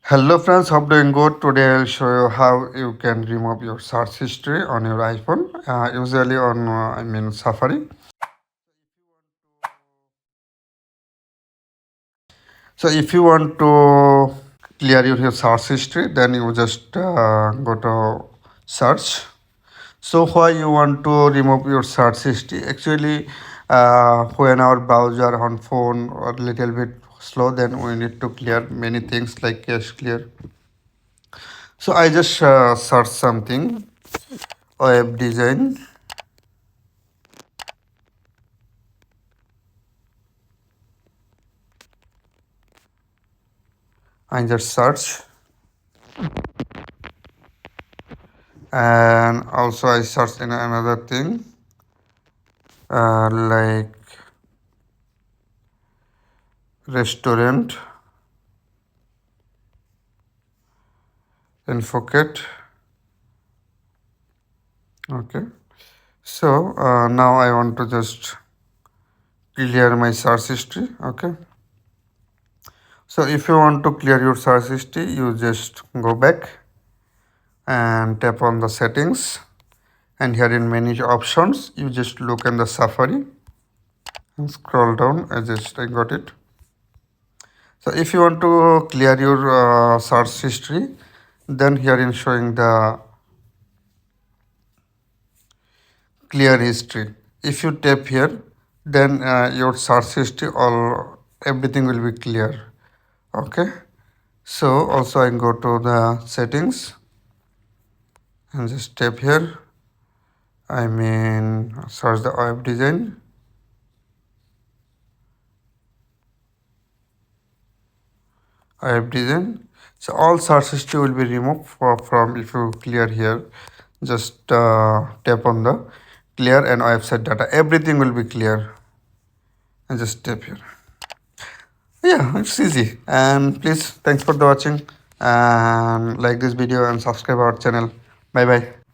Hello friends, hope doing good. Today I'll show you how you can remove your search history on your iPhone. Usually on Safari. So if you want to clear your search history, then you just go to search. So why you want to remove your search history? Actually, when our browser on phone or little bit slow, then we need to clear many things like cache clear. So I just search something web design. I just search, and also I search in another thing like restaurant in Phuket. Okay, so now I want to just clear my search history. Okay, so if you want to clear your search history, you just go back and tap on the settings, and here in many options you just look in the Safari and scroll down. I got it. So if you want to clear your search history, then here in showing the clear history. If you tap here, then your search history all everything will be clear. Okay. So also I go to the settings and just tap here. Search the web design. Web design. So all search history will be removed from if you clear here. Just tap on the clear and website data. Everything will be clear. And just tap here. Yeah, it's easy. And please, thanks for the watching and like this video and subscribe our channel. Bye bye.